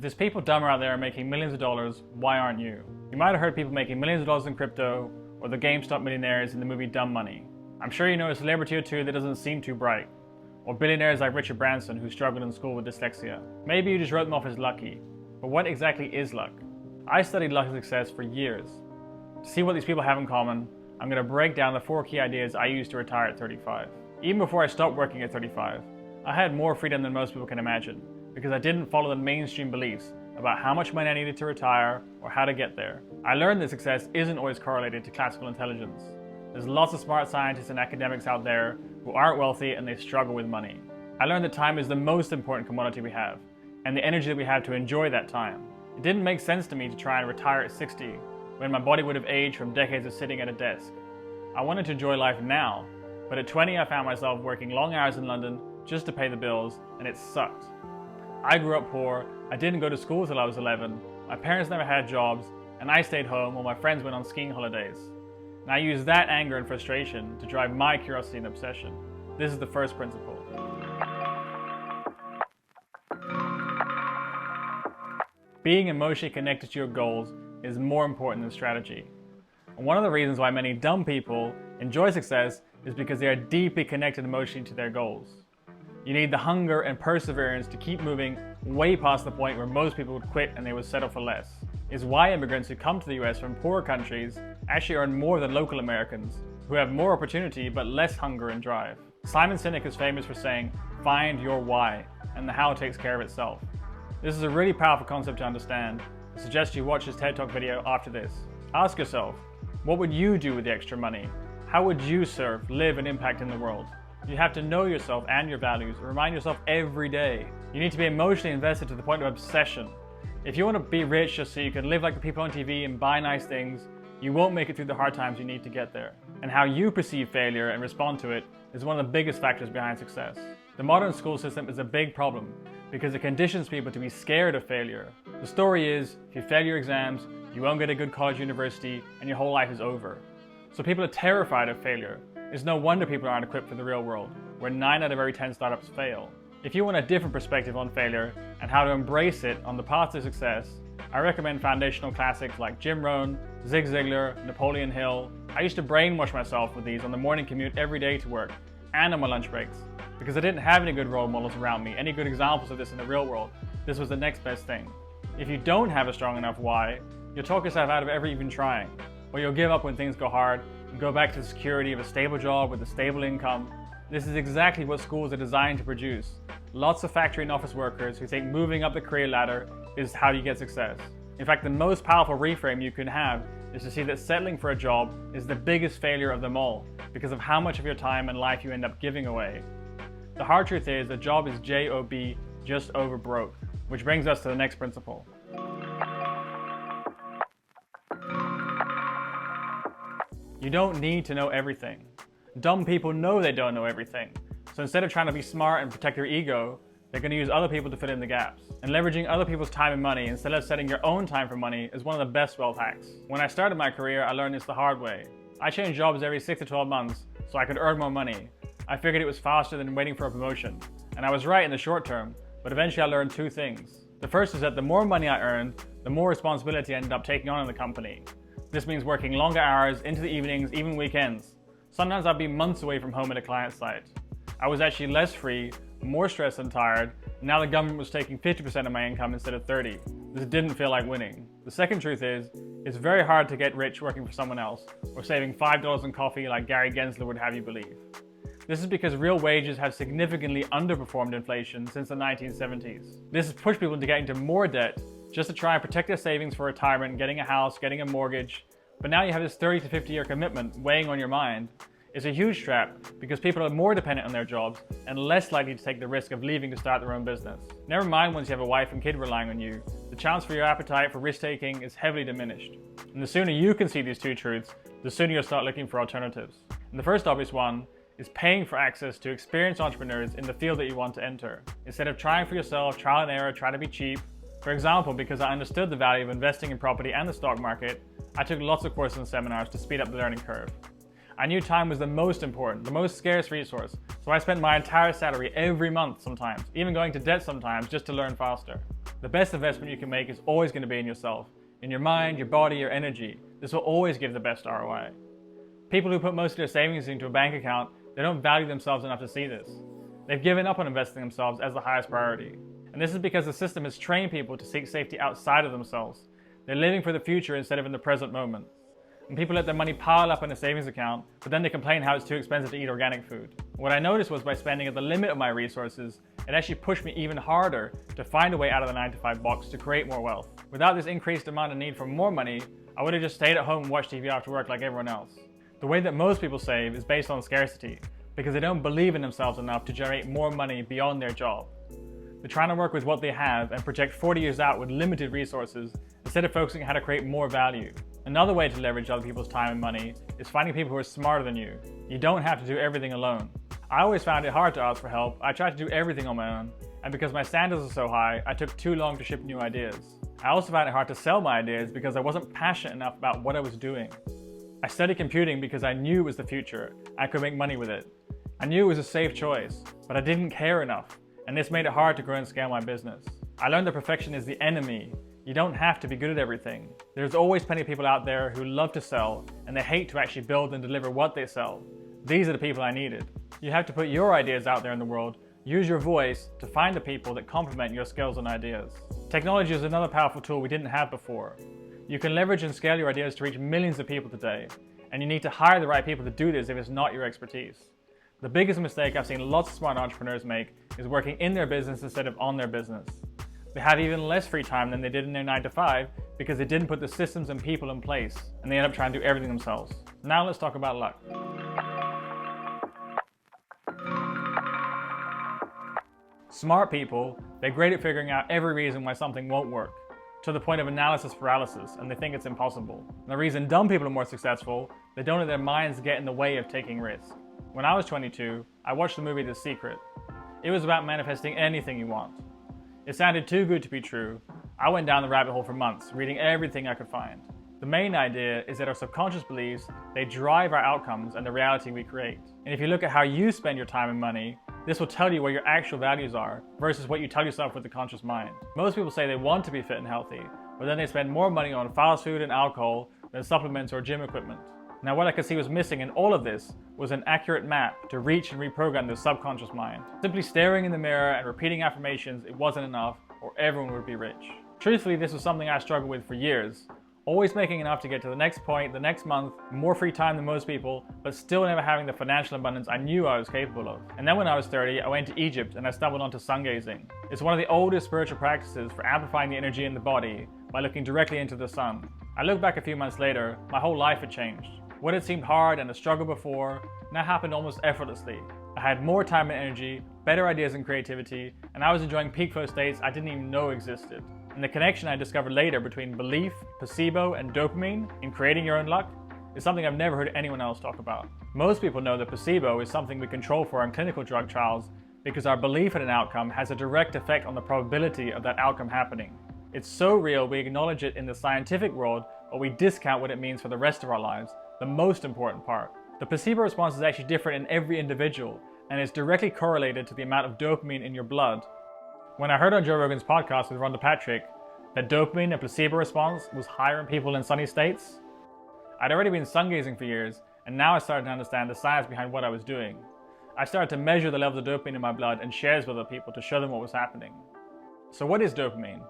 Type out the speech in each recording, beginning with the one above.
If there's people dumber out there making millions of dollars, why aren't you? You might have heard people making millions of dollars in crypto, or the GameStop millionaires in the movie Dumb Money. I'm sure you know a celebrity or two that doesn't seem too bright. Or billionaires like Richard Branson who struggled in school with dyslexia. Maybe you just wrote them off as lucky. But what exactly is luck? I studied luck and success for years. To see what these people have in common, I'm going to break down the 4 key ideas I used to retire at 35. Even before I stopped working at 35, I had more freedom than most people can imagine, because I didn't follow the mainstream beliefs about how much money I needed to retire or how to get there. I learned that success isn't always correlated to classical intelligence. There's lots of smart scientists and academics out there who aren't wealthy and they struggle with money. I learned that time is the most important commodity we have, and the energy that we have to enjoy that time. It didn't make sense to me to try and retire at 60, when my body would have aged from decades of sitting at a desk. I wanted to enjoy life now, but at 20 I found myself working long hours in London just to pay the bills, and it sucked. I grew up poor, I didn't go to school till I was 11, my parents never had jobs, and I stayed home while my friends went on skiing holidays. And I used that anger and frustration to drive my curiosity and obsession. This is the first principle. Being emotionally connected to your goals is more important than strategy. And one of the reasons why many dumb people enjoy success is because they are deeply connected emotionally to their goals. You need the hunger and perseverance to keep moving way past the point where most people would quit and they would settle for less. It's why immigrants who come to the US from poorer countries actually earn more than local Americans, who have more opportunity but less hunger and drive. Simon Sinek is famous for saying, "Find your why," and the how takes care of itself. This is a really powerful concept to understand. I suggest you watch his TED Talk video after this. Ask yourself, what would you do with the extra money? How would you serve, live, and impact in the world? You have to know yourself and your values, and remind yourself every day. You need to be emotionally invested to the point of obsession. If you want to be rich just so you can live like the people on TV and buy nice things, you won't make it through the hard times you need to get there. And how you perceive failure and respond to it is one of the biggest factors behind success. The modern school system is a big problem because it conditions people to be scared of failure. The story is, if you fail your exams, you won't get a good college or university, and your whole life is over. So people are terrified of failure. It's no wonder people aren't equipped for the real world, where 9 out of every 10 startups fail. If you want a different perspective on failure and how to embrace it on the path to success, I recommend foundational classics like Jim Rohn, Zig Ziglar, Napoleon Hill. I used to brainwash myself with these on the morning commute every day to work and on my lunch breaks, because I didn't have any good role models around me, any good examples of this in the real world. This was the next best thing. If you don't have a strong enough why, you'll talk yourself out of ever even trying, or you'll give up when things go hard and go back to the security of a stable job with a stable income. This is exactly what schools are designed to produce. Lots of factory and office workers who think moving up the career ladder is how you get success. In fact, the most powerful reframe you can have is to see that settling for a job is the biggest failure of them all because of how much of your time and life you end up giving away. The hard truth is a job is J-O-B, just over broke, which brings us to the next principle. You don't need to know everything. Dumb people know they don't know everything. So instead of trying to be smart and protect their ego, they're going to use other people to fill in the gaps. And leveraging other people's time and money instead of setting your own time for money is one of the best wealth hacks. When I started my career, I learned this the hard way. I changed jobs every 6 to 12 months so I could earn more money. I figured it was faster than waiting for a promotion. And I was right in the short term, but eventually I learned 2 things. The first is that the more money I earned, the more responsibility I ended up taking on in the company. This means working longer hours into the evenings, even weekends. Sometimes I'd be months away from home at a client site. I was actually less free, more stressed and tired, and now the government was taking 50% of my income instead of 30. This didn't feel like winning. The second truth is, it's very hard to get rich working for someone else, or saving $5 on coffee like Gary Gensler would have you believe. This is because real wages have significantly underperformed inflation since the 1970s. This has pushed people into getting into more debt just to try and protect their savings for retirement, getting a house, getting a mortgage. But now you have this 30 to 50 year commitment weighing on your mind. It's a huge trap because people are more dependent on their jobs and less likely to take the risk of leaving to start their own business. Never mind once you have a wife and kid relying on you, the chance for your appetite for risk taking is heavily diminished. And the sooner you can see these 2 truths, the sooner you'll start looking for alternatives. And the first obvious one is paying for access to experienced entrepreneurs in the field that you want to enter. Instead of trying for yourself, trial and error, try to be cheap. For example, because I understood the value of investing in property and the stock market, I took lots of courses and seminars to speed up the learning curve. I knew time was the most important, the most scarce resource, so I spent my entire salary every month sometimes, even going to debt sometimes just to learn faster. The best investment you can make is always going to be in yourself, in your mind, your body, your energy. This will always give the best ROI. People who put most of their savings into a bank account, they don't value themselves enough to see this. They've given up on investing themselves as the highest priority. And this is because the system has trained people to seek safety outside of themselves. They're living for the future instead of in the present moment. And people let their money pile up in a savings account, but then they complain how it's too expensive to eat organic food. What I noticed was by spending at the limit of my resources, it actually pushed me even harder to find a way out of the 9-to-5 box to create more wealth. Without this increased demand and need for more money, I would have just stayed at home and watched TV after work like everyone else. The way that most people save is based on scarcity, because they don't believe in themselves enough to generate more money beyond their job. They're trying to work with what they have and project 40 years out with limited resources instead of focusing on how to create more value. Another way to leverage other people's time and money is finding people who are smarter than you. You don't have to do everything alone. I always found it hard to ask for help. I tried to do everything on my own, and because my standards are so high, I took too long to ship new ideas. I also found it hard to sell my ideas because I wasn't passionate enough about what I was doing. I studied computing because I knew it was the future. I could make money with it. I knew it was a safe choice, but I didn't care enough, and this made it hard to grow and scale my business. I learned that perfection is the enemy. You don't have to be good at everything. There's always plenty of people out there who love to sell, and they hate to actually build and deliver what they sell. These are the people I needed. You have to put your ideas out there in the world. Use your voice to find the people that complement your skills and ideas. Technology is another powerful tool we didn't have before. You can leverage and scale your ideas to reach millions of people today, and you need to hire the right people to do this if it's not your expertise. The biggest mistake I've seen lots of smart entrepreneurs make is working in their business instead of on their business. They have even less free time than they did in their 9-to-5 because they didn't put the systems and people in place, and they end up trying to do everything themselves. Now let's talk about luck. Smart people, they're great at figuring out every reason why something won't work, to the point of analysis paralysis, and they think it's impossible. And the reason dumb people are more successful, they don't let their minds get in the way of taking risks. When I was 22, I watched the movie The Secret. It was about manifesting anything you want. It sounded too good to be true. I went down the rabbit hole for months, reading everything I could find. The main idea is that our subconscious beliefs, they drive our outcomes and the reality we create. And if you look at how you spend your time and money, this will tell you where your actual values are versus what you tell yourself with the conscious mind. Most people say they want to be fit and healthy, but then they spend more money on fast food and alcohol than supplements or gym equipment. Now what I could see was missing in all of this was an accurate map to reach and reprogram the subconscious mind. Simply staring in the mirror and repeating affirmations, it wasn't enough, or everyone would be rich. Truthfully, this was something I struggled with for years. Always making enough to get to the next point, the next month, more free time than most people, but still never having the financial abundance I knew I was capable of. And then when I was 30, I went to Egypt and I stumbled onto sun gazing. It's one of the oldest spiritual practices for amplifying the energy in the body by looking directly into the sun. I look back a few months later, my whole life had changed. What had seemed hard and a struggle before now happened almost effortlessly. I had more time and energy, better ideas and creativity, and I was enjoying peak flow states I didn't even know existed. And the connection I discovered later between belief, placebo, and dopamine in creating your own luck is something I've never heard anyone else talk about. Most people know that placebo is something we control for in clinical drug trials because our belief in an outcome has a direct effect on the probability of that outcome happening. It's so real we acknowledge it in the scientific world, but we discount what it means for the rest of our lives, the most important part. The placebo response is actually different in every individual, and is directly correlated to the amount of dopamine in your blood. When I heard on Joe Rogan's podcast with Rhonda Patrick that dopamine and placebo response was higher in people in sunny states, I'd already been sun gazing for years, and now I started to understand the science behind what I was doing. I started to measure the levels of dopamine in my blood and share it with other people to show them what was happening. So what is dopamine?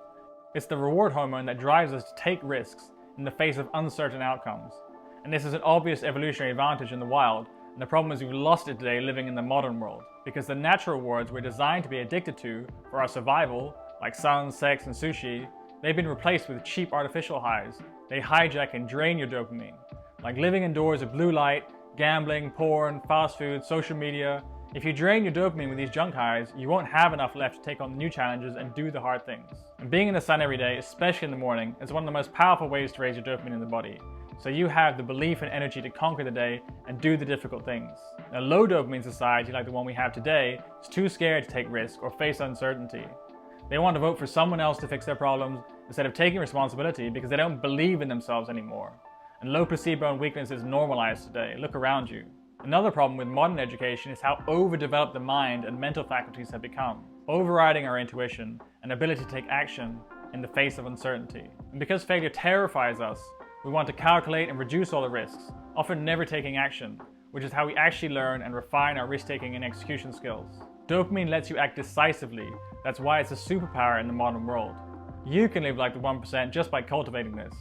It's the reward hormone that drives us to take risks in the face of uncertain outcomes. And this is an obvious evolutionary advantage in the wild, and the problem is we've lost it today living in the modern world. Because the natural rewards we're designed to be addicted to for our survival, like sun, sex, and sushi, they've been replaced with cheap artificial highs. They hijack and drain your dopamine. Like living indoors with blue light, gambling, porn, fast food, social media. If you drain your dopamine with these junk highs, you won't have enough left to take on new challenges and do the hard things. And being in the sun every day, especially in the morning, is one of the most powerful ways to raise your dopamine in the body. So you have the belief and energy to conquer the day and do the difficult things. A low dopamine society like the one we have today is too scared to take risks or face uncertainty. They want to vote for someone else to fix their problems instead of taking responsibility because they don't believe in themselves anymore. And low placebo and weakness is normalized today. Look around you. Another problem with modern education is how overdeveloped the mind and mental faculties have become. overriding our intuition and ability to take action in the face of uncertainty. And because failure terrifies us, we want to calculate and reduce all the risks, often never taking action, which is how we actually learn and refine our risk-taking and execution skills. Dopamine lets you act decisively. That's why it's a superpower in the modern world. You can live like the 1% just by cultivating this.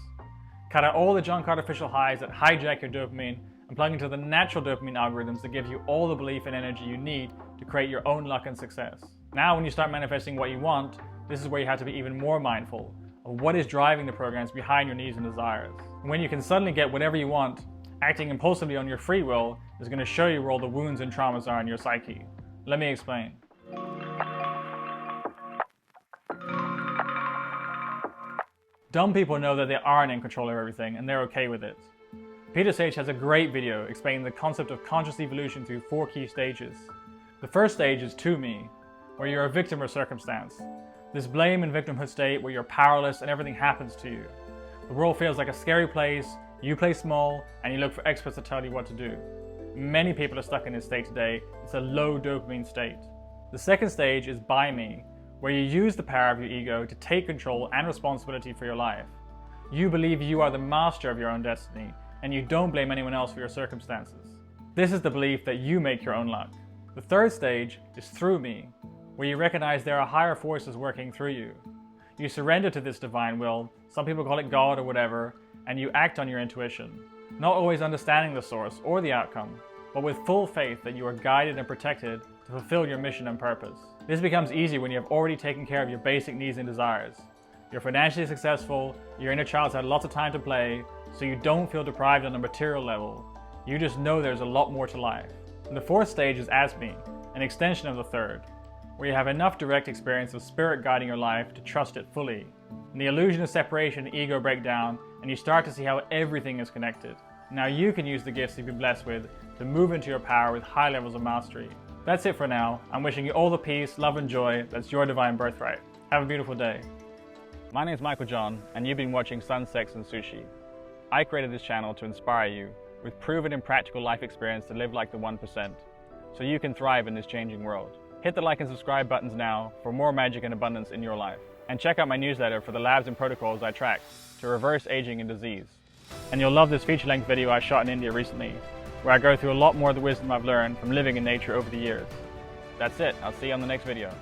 Cut out all the junk artificial highs that hijack your dopamine and plug into the natural dopamine algorithms that give you all the belief and energy you need to create your own luck and success. Now, when you start manifesting what you want, this is where you have to be even more mindful of what is driving the programs behind your needs and desires. And when you can suddenly get whatever you want, acting impulsively on your free will is going to show you where all the wounds and traumas are in your psyche. Let me explain. Dumb people know that they aren't in control of everything, and they're okay with it. Peter Sage has a great video explaining the concept of conscious evolution through 4 key stages. The first stage is to me, where you're a victim of circumstance. This blame and victimhood state where you're powerless and everything happens to you. The world feels like a scary place, you play small, and you look for experts to tell you what to do. Many people are stuck in this state today. It's a low dopamine state. The second stage is by me, where you use the power of your ego to take control and responsibility for your life. You believe you are the master of your own destiny, and you don't blame anyone else for your circumstances. This is the belief that you make your own luck. The third stage is through me, where you recognize there are higher forces working through you. You surrender to this divine will, some people call it God or whatever, and you act on your intuition, not always understanding the source or the outcome, but with full faith that you are guided and protected to fulfill your mission and purpose. This becomes easy when you have already taken care of your basic needs and desires. You're financially successful, your inner child's had lots of time to play, so you don't feel deprived on a material level. You just know there's a lot more to life. And the fourth stage is as me, an extension of the third, where you have enough direct experience of spirit guiding your life to trust it fully. And the illusion of separation and ego break down, and you start to see how everything is connected. Now you can use the gifts you've been blessed with to move into your power with high levels of mastery. That's it for now. I'm wishing you all the peace, love and joy that's your divine birthright. Have a beautiful day. My name is Michael John, and you've been watching Sun, Sex and Sushi. I created this channel to inspire you with proven and practical life experience to live like the 1%, so you can thrive in this changing world. Hit the like and subscribe buttons now for more magic and abundance in your life. And check out my newsletter for the labs and protocols I track to reverse aging and disease. And you'll love this feature-length video I shot in India recently, where I go through a lot more of the wisdom I've learned from living in nature over the years. That's it. I'll see you on the next video.